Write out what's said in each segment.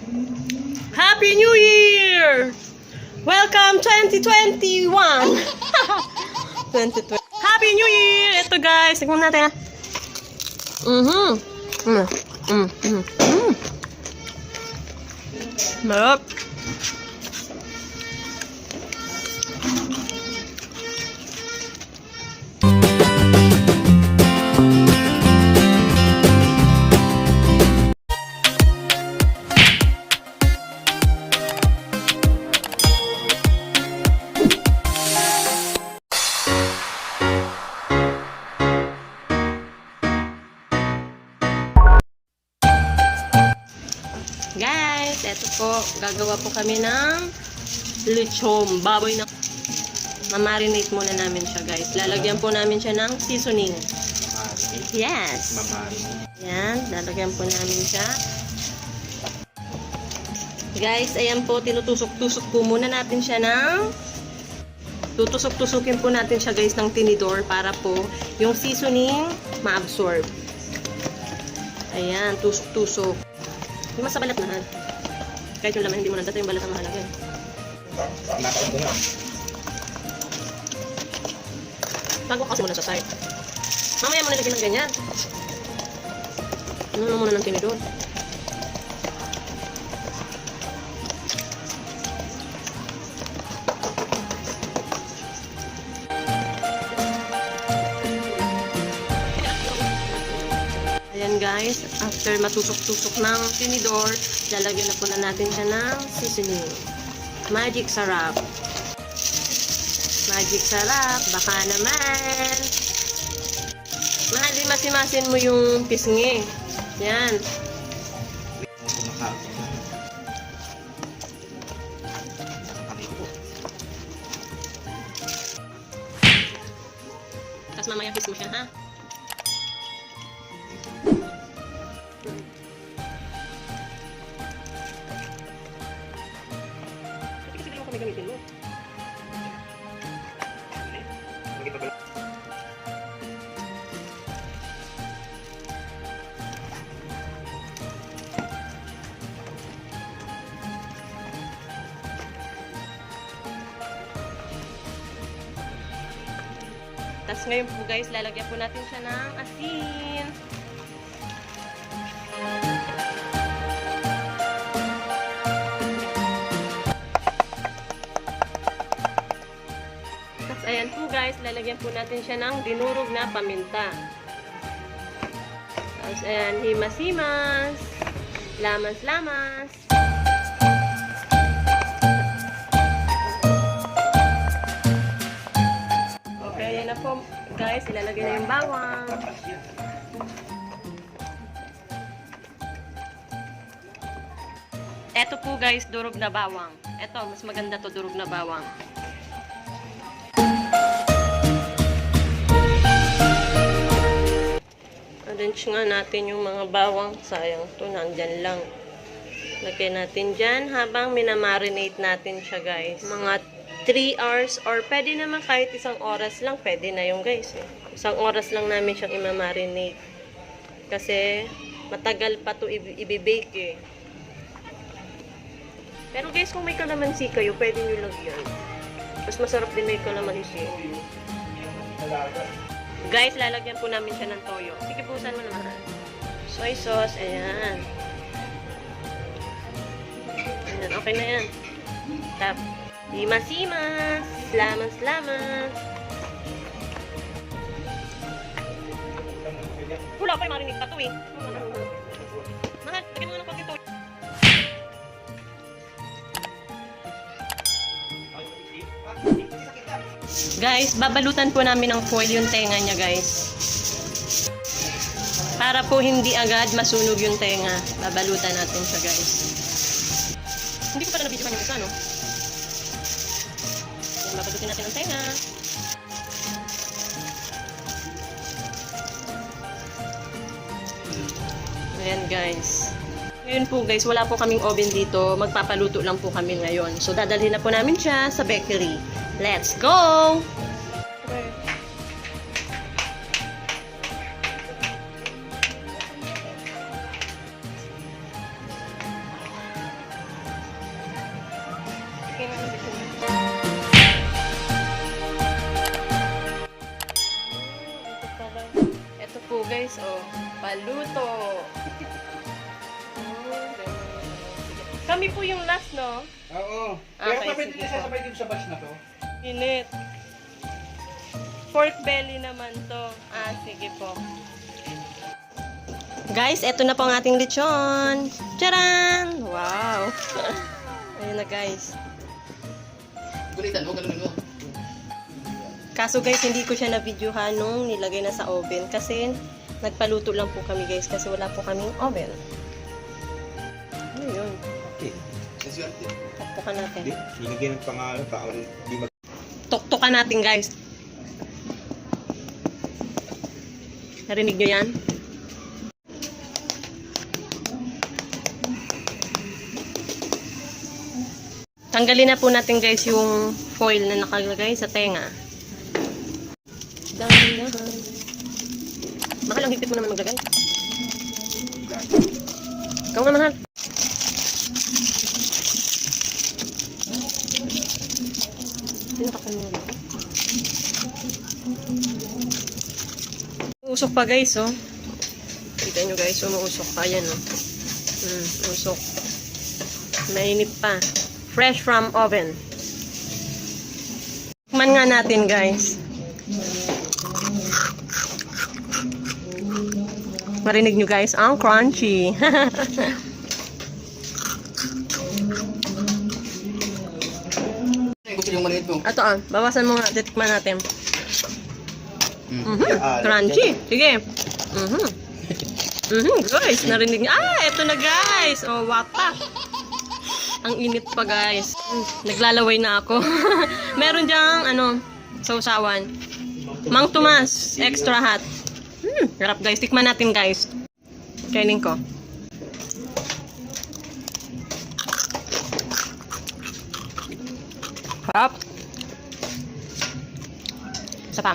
Happy New Year! Welcome 2021! 2020. Happy New Year! Ito guys, tignan natin ha. Marap. Guys, eto po, gagawa po kami ng lechon baboy na mamarinate muna namin siya guys. Lalagyan po namin siya ng seasoning. Yes. Yan, lalagyan po namin siya. Guys, ayan po, tinutusok-tusok po muna natin siya ng tutusok-tusukin po natin siya guys ng tinidor para po yung seasoning ma-absorb. Ayan, tusok-tusok. Hindi mas sa balat na. Kahit yung laman hindi mo nandata, yung balat ang mahalaga. Bago kasi muna sa side. Mamaya mo nilagyan ng ganyan. Ano muna ng tinidor. Ayan guys, after matusok-tusok ng tinidor, lalagyan na po na natin siya ng seasoning. Magic sarap. Magic sarap, baka naman. Mahali masimasin mo yung pisngi. Yan. Tapos mamaya pis mo siya ha. Gamitin mo. Tapos ngayon po guys, lalagyan po natin siya ng asin. Ayan po guys, lalagyan po natin siya ng dinurog na paminta. Tapos ayan, himas-himas, lamas-lamas. Okay, ayan na po guys, ilalagay na yung bawang. Eto po guys, durog na bawang. Eto, mas maganda to, durog na bawang. Arrange nga natin yung mga bawang. Sayang to, nandyan lang. Lagyan natin dyan habang minamarinate natin siya guys. Mga 3 hours or pwede naman kahit 1 oras lang. Pwede na yung guys. 1 oras lang namin siyang imamarinate. Kasi matagal pa to ibibake eh. Pero guys, kung may kalamansi kayo, pwede nyo lagyan. Mas masarap din may kalamansi. Guys, lalagyan po namin siya ng toyo. Sige, busan mo naman. Soy sauce, ayan. Ayan, okay na yan. Tap. Himas-himas. Lamas-lamas. Wala pa yung marinig pa to eh. Mahal, lagyan mo nga ng konti toyo. Guys, babalutan po namin ng foil yung tenga niya guys. Para po hindi agad masunog yung tenga. Babalutan natin siya guys. Hindi ko pala nabidyokan yung isa, no? Babalutin natin ang tenga. Ayan guys. Ngayon po guys, wala po kaming oven dito. Magpapaluto lang po kami ngayon. So dadalhin na po namin siya sa bakery. Let's go! Ito po guys, oh, paluto. Kami po yung last, no? Oo. Pero Okay, pwede sige niya po. sasabay dito sa batch na to. Init. Pork belly naman to. Ah, sige po. Guys, eto na po ang ating lechon. Charan! Wow! Ayun na guys. Kulitan mo, ganun mo. Kaso guys, hindi ko siya na-videohan nung nilagay na sa oven. Kasi nagpaluto lang po kami guys. Kasi wala po kaming oven. Ano yun? Okay. Saswerte. Tuktukan natin. Hindi, hinagyan ng pangalan, taon, di mag... Tuktukan natin guys. Narinig nyo yan? Tanggalin na po natin guys yung foil na nakalagay sa tenga. Dahan-dahan. Mahal, ang higpit mo naman maglagay. Ikaw nga mahal. Tinatakan mo dito. Usok pa guys, oh. Kita nyo guys, umuusok pa yan, oh. Usok. Mainit pa. Fresh from oven. Tikman nga natin guys. Marinig nyo guys, ang crunchy. Gusto yung maliit mo. Ito bawasan mo nga, titikman natin. Crunchy. Sige. Guys, narinig nyo. Ah, eto na guys. Oh, wapa. Ang init pa guys. Naglalaway na ako. Meron diyang sausawan. Mang Tomas, extra hot. Harap guys. Tikman natin guys. Kainin ko. Harap. Isa pa.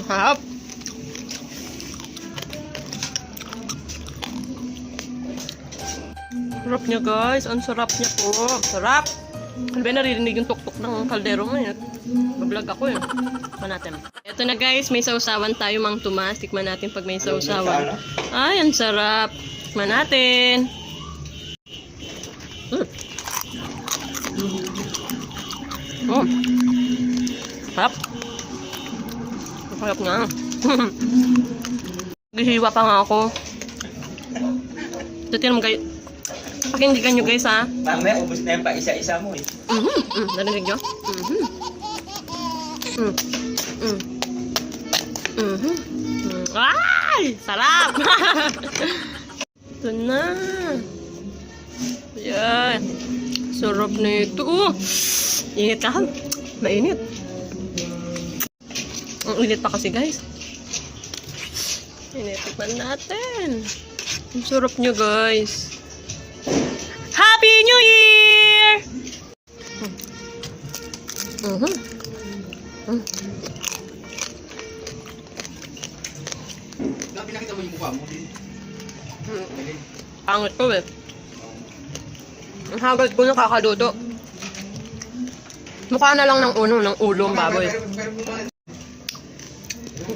Harap. Sarap niya guys. Ang sarap niya po. Sarap. Ano ba naririnig yung tuktok ng kaldero mo? Bablog ako eh. Tikman natin. Ito na guys. May sausawan tayo, Mang Tomas. Tikman natin pag may sausawan. Ay, ang sarap. Tikman natin. Sarap. Sarap nga. Gisiwa pa nga ako. Ito naman kayo. Pakindigan nyo guys ha. Mamaya, ubos na yung pa isa-isa mo eh. Narinig nyo? Ay! Sarap! Ito na. Ayan. Sarap na ito. Init ka. Mainit. Ang init pa kasi guys. Initikman natin. Ang sarap nyo guys. Happy New Year! Pinakita mo yung mukha mo. Pangit ko eh. Ang hagad ko nakakaluto. Mukha na lang ng ulong baboy.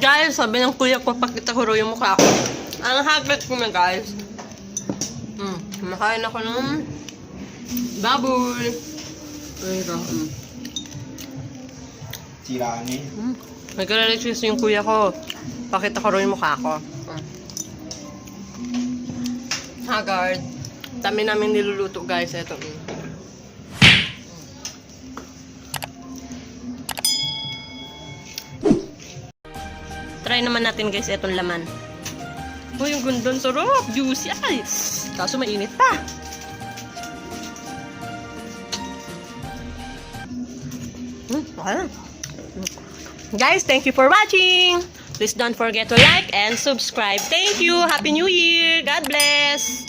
Guys, sabi ng kuya ko, pakita ko raw yung mukha ko. Ang hagad ko na guys. Makain ako ng baboy. Ayun. Siraan eh. Nagre-resist yung kuya ko. Pakita ko raw yung mukha ko. Haggard. Dami namin niluluto guys. Ito. Try naman natin guys itong laman. Uy, yung gundon sarap. Juicy ay. Kaso mainit pa. Okay. Guys, thank you for watching. Please don't forget to like and subscribe. Thank you. Happy New Year. God bless.